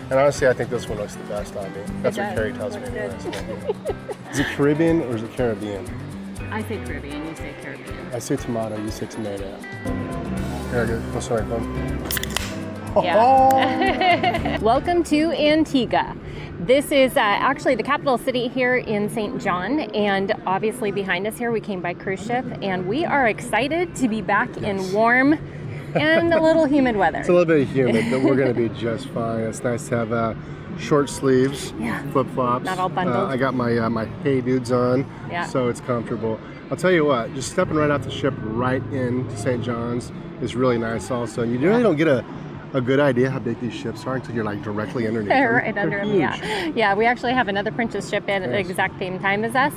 And honestly, I think this one looks the best on me. That's what Carrie tells me. Is it Caribbean or is it Caribbean? I say Caribbean, you say Caribbean. I say tomato, you say tomato. Very good. Oh, sorry, phone. Yeah. Welcome to Antigua. This is actually the capital city here in St. John, and obviously behind us here we came by cruise ship, and we are excited to be back in warm and a little humid weather. It's a little bit humid, but we're going to be just fine. It's nice to have short sleeves, flip-flops. Not all bundled. I got my my Hey Dudes on, so it's comfortable. I'll tell you what, just stepping right off the ship right into St. John's is really nice also. And you really don't get a good idea how big these ships are until you're like directly underneath them. Right under them, yeah. We actually have another Princess ship in at the exact same time as us.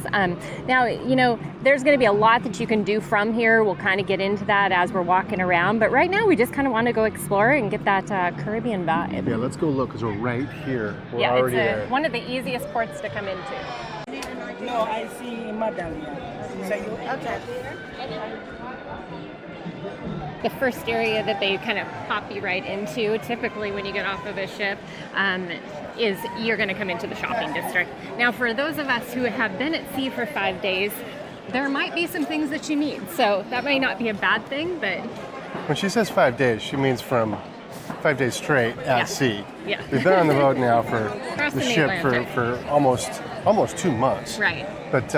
Now, you know, there's going to be a lot that you can do from here. We'll kind of get into that as we're walking around. But right now, we just kind of want to go explore and get that Caribbean vibe. Yeah, let's go look because we're right here. We're already there. One of the easiest ports to come into. No, I see Madam. Okay. The first area that they kind of pop you right into, typically when you get off of a ship, is you're going to come into the shopping district. Now, for those of us who have been at sea for 5 days, there might be some things that you need. So that may not be a bad thing, but... When she says 5 days, she means from 5 days straight at sea. Yeah. We've been on the road now for the ship for almost 2 months. Right. But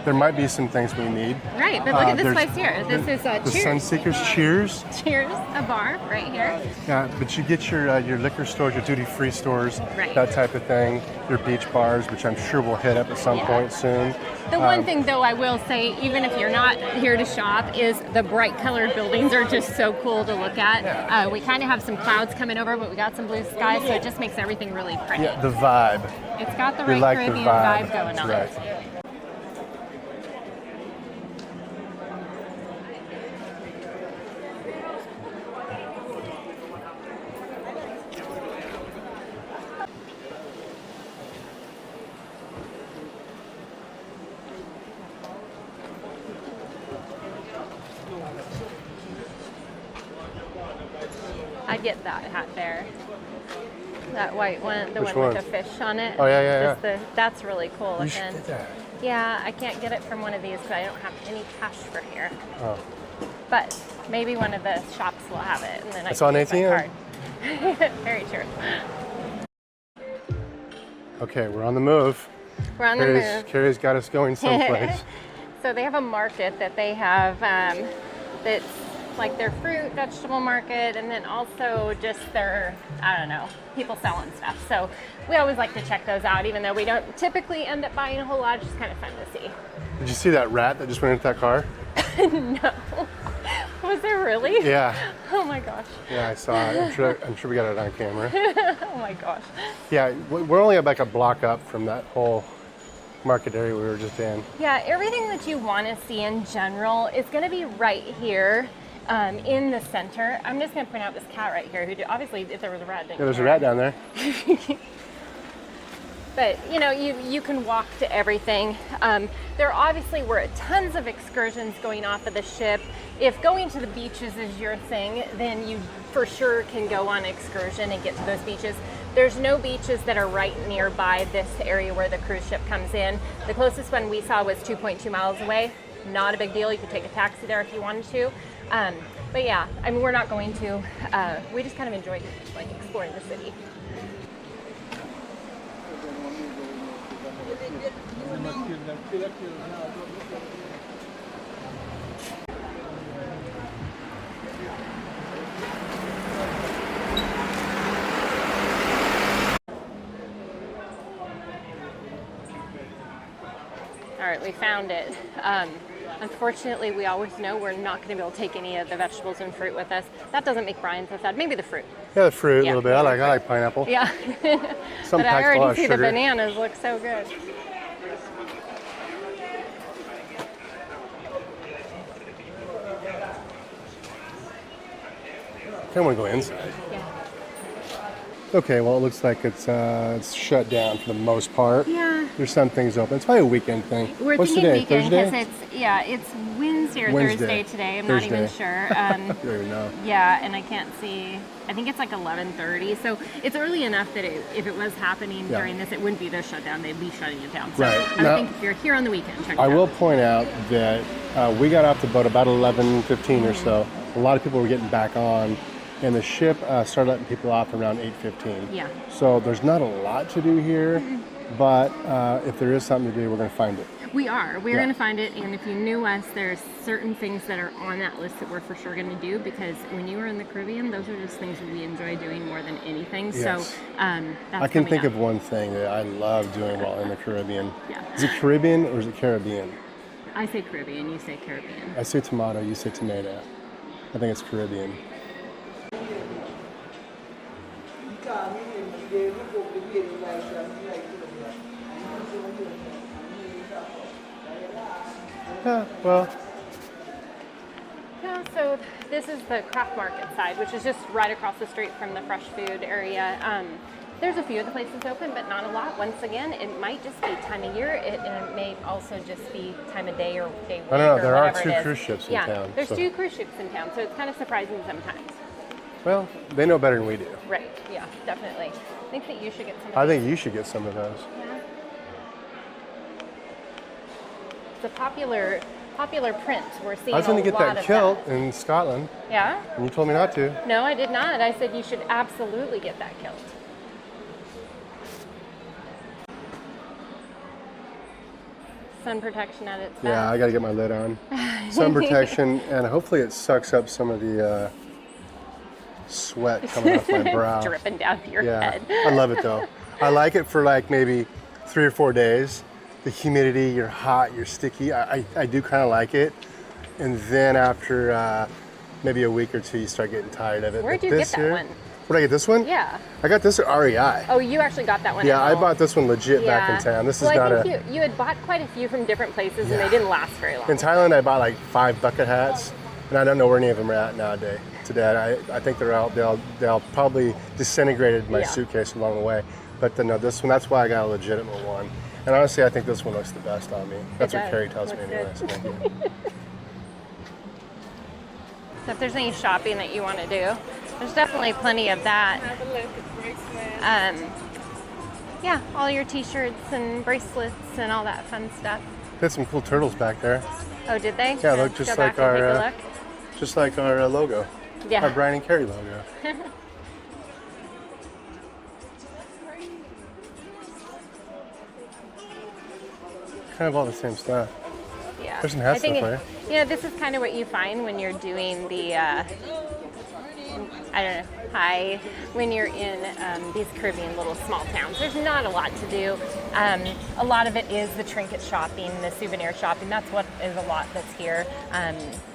there might be some things we need. Right, but look at this place here. This is the Cheers. Sunseekers Cheers. Cheers, a bar right here. Yeah, but you get your liquor stores, your duty-free stores, that type of thing. Your beach bars, which I'm sure we'll hit up at some point soon. The one thing, though, I will say, even if you're not here to shop, is the bright colored buildings are just so cool to look at. We kind of have some clouds coming over, but we got some blue skies, so it just makes everything really pretty. Yeah, the vibe. It's got the right Caribbean vibe going on. That's right. I get that hat there. That white one, the Which one one? with the fish on it. Oh, yeah. That's really cool looking. You should get that. Yeah, I can't get it from one of these because I don't have any cash for here. Oh. But maybe one of the shops will have it, and then It's I on can use my ATM. card. Very true. Okay, we're on the move. We're on the move. Carrie's got us going someplace. So they have a market that they have that's like their fruit, vegetable market, and then also just their, I don't know, people selling stuff. So we always like to check those out, even though we don't typically end up buying a whole lot. It's just kind of fun to see. Did you see that rat that just went into that car? No. Was there really? Yeah. Oh my gosh. Yeah, I saw it. I'm sure we got it on camera. Oh my gosh. Yeah, we're only like a block up from that whole market area we were just in. Yeah, everything that you want to see in general is going to be right here in the center. I'm just going to point out this cat right here, who obviously, if there was a rat, didn't There's a care. rat down there. But you know, you can walk to everything. There obviously were tons of excursions going off of the ship. If going to the beaches is your thing, then you for sure can go on excursion and get to those beaches. There's no beaches that are right nearby this area where the cruise ship comes in. The closest one we saw was 2.2 miles away. Not a big deal. You could take a taxi there if you wanted to. But yeah, I mean, we're not going to. We just kind of enjoyed like exploring the city. All right, we found it. Unfortunately, we always know we're not going to be able to take any of the vegetables and fruit with us. That doesn't make Brian so sad. Maybe the fruit. Yeah, the fruit a little bit. I like pineapple. Yeah. Some but I already see sugar. the bananas look so good. I want to go inside. Yeah. Okay, well, it looks like it's shut down for the most part. Yeah, there's some things open. It's probably a weekend thing. We're What's thinking today? weekend Thursday? because it's Wednesday or Thursday today. I'm not even sure. I don't even know. Yeah, and I can't see. I think it's like 11:30, so it's early enough that if it was happening during this, it wouldn't be their shutdown. They'd be shutting it down. So Right. I think if you're here on the weekend, check it out. I will point out that we got off the boat about 11:15 or so. A lot of people were getting back on, and the ship started letting people off around 8:15. Yeah. So there's not a lot to do here, but if there is something to do, we're going to find it. We are. We're going to find it, and if you knew us, there's certain things that are on that list that we're for sure going to do, because when you were in the Caribbean, those are just things we enjoy doing more than anything. Yes. So that's I can think up. of one thing that I love doing while in the Caribbean. Yeah. Is it Caribbean or is it Caribbean? I say Caribbean, you say Caribbean. I say tomato, you say tomato. I think it's Caribbean. Yeah, well, Yeah, so this is the craft market side, which is just right across the street from the fresh food area. There's a few of the places open, but not a lot. Once again, it might just be time of year. And it may also just be time of day or day week. I don't know. There are whatever 2 it is. cruise ships in yeah, town. there's so- 2 cruise ships in town, so it's kind of surprising sometimes. Well, they know better than we do. Right, yeah, definitely. I think that you should get some of I these. think you should get some of those. Yeah. It's a popular print. We're seeing I was going to a get lot that of kilt in Scotland, Yeah? and you told me not to. No, I did not. I said you should absolutely get that kilt. Sun protection at its best. Yeah, I got to get my lid on. Sun protection, and hopefully it sucks up some of the sweat coming off my brow. Dripping down to your Yeah, head. I love it though. I like it for like maybe 3 or 4 days. The humidity, you're hot, you're sticky. I do kind of like it. And then after maybe a week or 2, you start getting tired of it. Where'd But you this get that here- one? Where'd I get this one? Yeah. I got this at REI. Oh, you actually got that one. Yeah, at I home. bought this one legit back in town. This is well, not I think you had bought quite a few from different places, and they didn't last very long. In Thailand, I bought like 5 bucket hats, and I don't know where any of them are at nowadays. Today, I think they're out. They'll probably disintegrated my suitcase along the way. But no, this one. That's why I got a legitimate one. And honestly, I think this one looks the best on me. That's what does. Carrie tells me Looks anyway. good. So thank you. So if there's any shopping that you want to do, there's definitely plenty of that. Have a look at bracelets. Yeah, all your t-shirts and bracelets and all that fun stuff. They had some cool turtles back there, Oh, did they? Yeah, look Let's just go back like and take our, a look. just like our logo, Yeah. our Brian and Carrie logo. Kind of all the same stuff. Yeah. There's some hats I think up there. You know, this is kind of what you find when you're doing the, I don't know, when you're in these Caribbean little small towns. There's not a lot to do. A lot of it is the trinket shopping, the souvenir shopping. That's what is a lot that's here.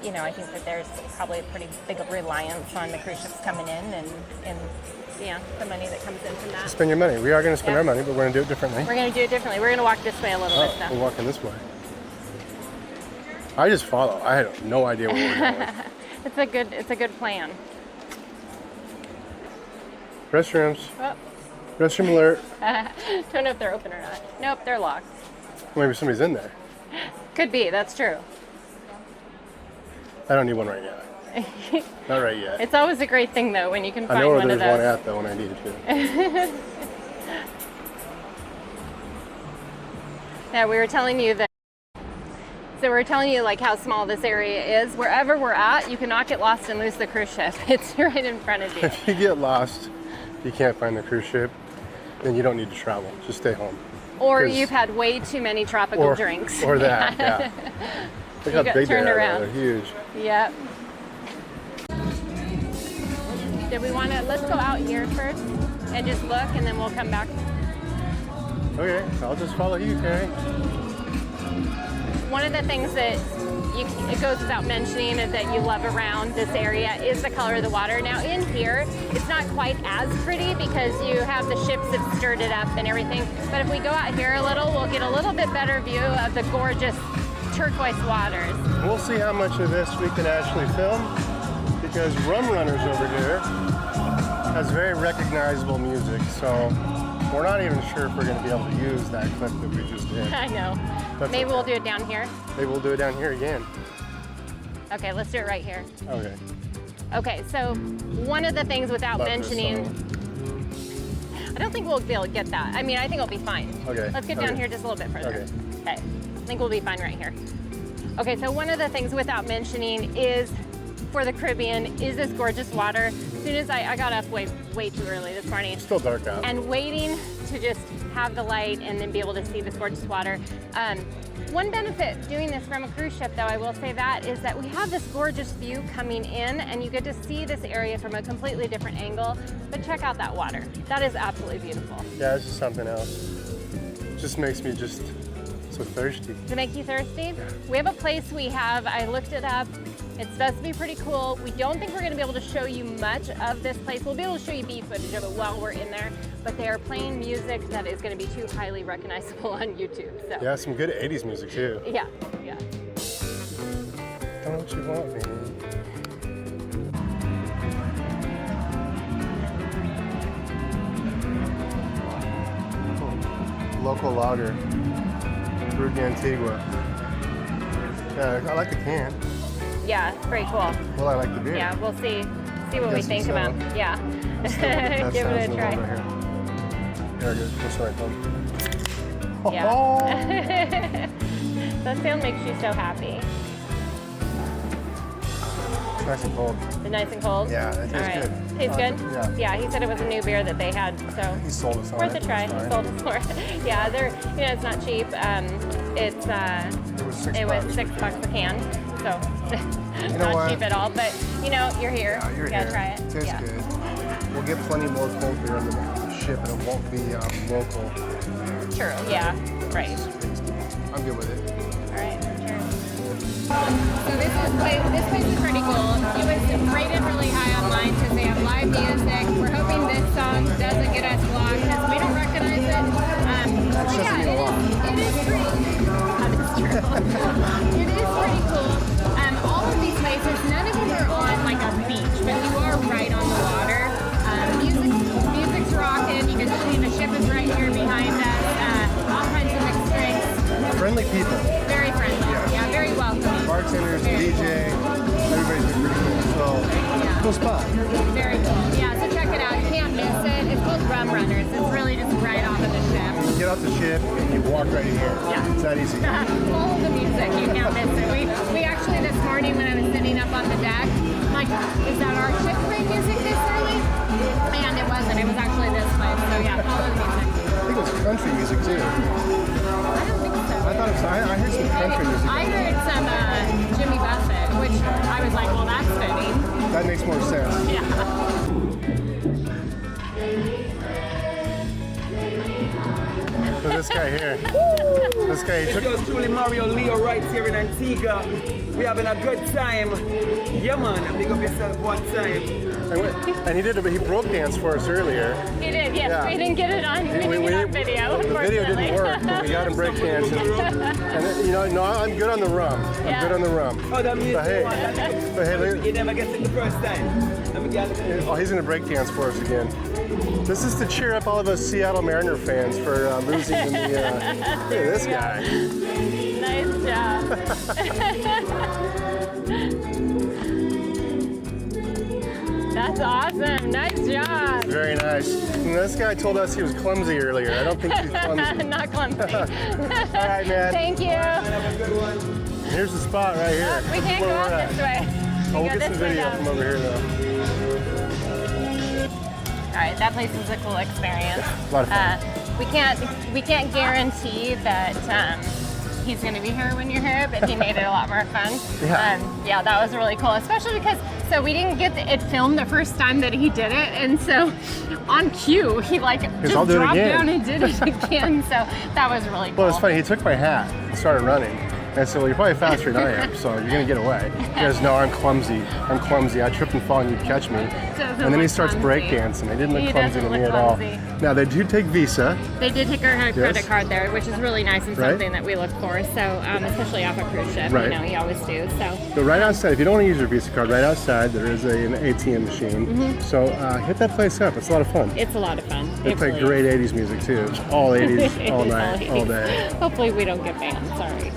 You know, I think that there's probably a pretty big reliance on the cruise ships coming in and yeah, the money that comes in from that. Spend your money. We are going to spend Yeah. our money, but we're going to do it differently. We're going to do it differently. We're going to walk this way a little bit. We're walking this way. I just follow. I have no idea where we're going. It's a good plan. Restrooms. Oh, Restroom alert. don't know if they're open or not. Nope, they're locked. Maybe somebody's in there. Could be. That's true. I don't need one right now. Not right yet. It's always a great thing though when you can I find know where one of there's one those. at though when I need it to. Yeah, we were telling you that. So we were telling you like how small this area is. Wherever we're at, you cannot get lost and lose the cruise ship. It's right in front of you. If you get lost, you can't find the cruise ship, then you don't need to travel. Just stay home. Or 'Cause- you've had way too many tropical drinks. Or that, yeah. Look how got big they turned are. around. They're huge. Yep. Did we want to, let's go out here first and just look and then we'll come back. Okay, I'll just follow you, Carrie. One of the things that it goes without mentioning is that you love around this area is the color of the water. Now in here, it's not quite as pretty because you have the ships that stirred it up and everything. But if we go out here a little, we'll get a little bit better view of the gorgeous turquoise waters. We'll see how much of this we can actually film because Rum Runners over here has very recognizable music. So We're not even sure if we're going to be able to use that clip that we just did. I know. That's Maybe okay. we'll do it down here. Maybe we'll do it down here again. Okay, let's do it right here. Okay. Okay, so one of the things without Love this mentioning, song. I don't think we'll be able to get that. I mean, I think it'll be fine. Okay. Let's get down here just a little bit further. Okay. Okay. I think we'll be fine right here. Okay, so one of the things without mentioning is, for the Caribbean, is this gorgeous water. As soon as I got up way too early this morning. It's still dark out. And waiting to just have the light and then be able to see this gorgeous water. One benefit doing this from a cruise ship, though, I will say that, is that we have this gorgeous view coming in and you get to see this area from a completely different angle. But check out that water. That is absolutely beautiful. Yeah, it's just something else. It just makes me just so thirsty. Does it make you thirsty? Yeah. We have a place I looked it up. It's supposed to be pretty cool. We don't think we're going to be able to show you much of this place. We'll be able to show you beach footage of it while we're in there, but they are playing music that is going to be too highly recognizable on YouTube. So. Yeah, some good 80s music too. Yeah. Tell me what you want, man. Local lager, brewed in Antigua. Yeah, I like the can. Yeah, it's pretty cool. Well, I like the beer. Yeah, we'll see what we Guess think so. about. Yeah, give it a try. There it is. That's right, bud. Yeah. That sound makes you so happy. It's nice and cold. It's nice and cold? Yeah, it tastes good. Tastes good? Yeah. Yeah, he said it was a new beer that they had, so. He sold us on worth it. a try. It's He fine. sold us for it. Yeah, it's not cheap. It was $6. It was $6 a can, so not what? cheap at all. But you're here. Yeah, you're you gotta here. try it. Tastes Yeah. good. We'll get plenty more cold beer on the ship, and it won't be local. True. Yeah. Right. I'm good with it. All right. Cheers. So this place is pretty cool. It was rated really high online because they have live music. We're hoping this song doesn't get us blocked because we don't recognize it. It's just yeah, a lot. it is pretty. That is true. It is pretty cool. All of these places, none of them are on like a beach, but you are right on the water. Music's rocking. You can see the ship is right here behind us. All kinds of mixed drinks. Friendly people. Very friendly. Yeah, very welcoming. Bartenders, Very DJ, everybody's been pretty cool. So, cool spot. Very cool. Yeah, so check it out. You can't miss it. It's called Rum Runners. It's really just right off of the ship. You get off the ship and you walk right in here. Yeah. It's that easy. Follow the music. You can't miss it. We actually this morning when I was sitting up on the deck, I'm like, is that our ship playing music this early? And it wasn't. It was actually this place. So yeah, follow the music. I think it was country music too. I don't think so. I thought it was, I heard some country music. I heard some Jimmy Buffett, which I was like, well, that's fitting. That makes more sense. Yeah. So this guy here. This guy, he took Yours truly, Mario Leo, right here in Antigua. We having a good time. Yeah, man. Big up yourself one time. and he broke dance for us earlier. He did, yes. Yeah. We didn't get it on, video, The video didn't work, but we got him break dancing. And no, I'm good on the rum. I'm good on the rum. Oh, that music. But hey, You never get it the first time. oh, he's gonna break dance for us again. This is to cheer up all of us Seattle Mariner fans for losing in the. Look at this guy. Nice job. That's awesome. Nice job. Very nice. And this guy told us he was clumsy earlier. I don't think he's clumsy. Not clumsy. All right, man. Thank you. Here's the spot right here. We can't go out this way. Oh, we'll Go get some this way video down. from over here though. All right, that place is a cool experience. A lot of fun. We can't guarantee that he's going to be here when you're here, but he made it a lot more fun. Yeah. Yeah, that was really cool, especially because we didn't get it filmed the first time that he did it, and so on cue he just I'll do it dropped again. down and did it again. So that was really cool. Well, it's funny. He took my hat and started running. And I said, well, you're probably faster than I am, so you're gonna get away. He goes, no, I'm clumsy. I'm clumsy. I trip and fall and you'd catch me. And then he starts breakdancing. They didn't look clumsy to me at all. Now, they do take Visa. They did take our credit card there, which is really nice and something that we look for. So, especially off a cruise ship, you know, you always do. So right outside, if you don't want to use your Visa card, right outside there is an ATM machine. So hit that place up. It's a lot of fun. It's a lot of fun. They play great 80s music too. All 80s, all night, all day. Hopefully we don't get banned. Sorry.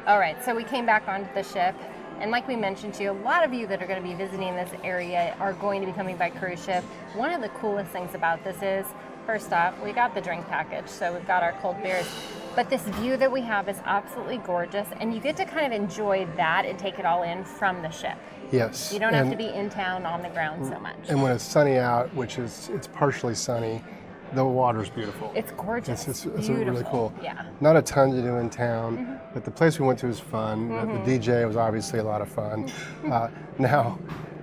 All right, so we came back onto the ship, and like we mentioned to you, a lot of you that are going to be visiting this area are going to be coming by cruise ship. One of the coolest things about this is, first off, we got the drink package, so we've got our cold beers, but this view that we have is absolutely gorgeous, and you get to kind of enjoy that and take it all in from the ship. Yes. You don't have to be in town on the ground so much. And when it's sunny out, which is, it's partially sunny, the water's beautiful. It's gorgeous. It's really cool. Yeah. Not a ton to do in town, but the place we went to was fun. The DJ was obviously a lot of fun. Now,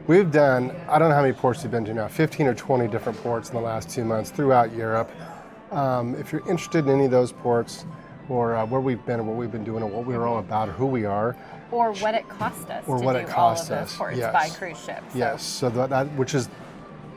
we've done, I don't know how many ports we've been to now, 15 or 20 different ports in the last 2 months throughout Europe. If you're interested in any of those ports, or where we've been, or what we've been doing, or what we're all about, or who we are. Or what it cost us to do all of those ports by cruise ship. So. Yes, so that which is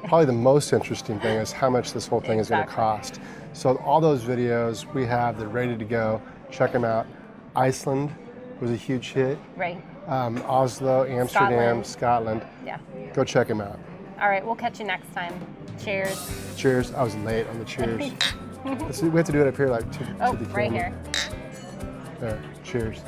probably the most interesting thing is how much this whole thing is going to cost. So all those videos we have, they're ready to go. Check them out. Iceland was a huge hit. Right. Oslo, Amsterdam, Scotland. Yeah. Go check them out. All right, we'll catch you next time. Cheers. Cheers. I was late on the cheers. We have to do it up here, like to the camera. Right here. There. Cheers.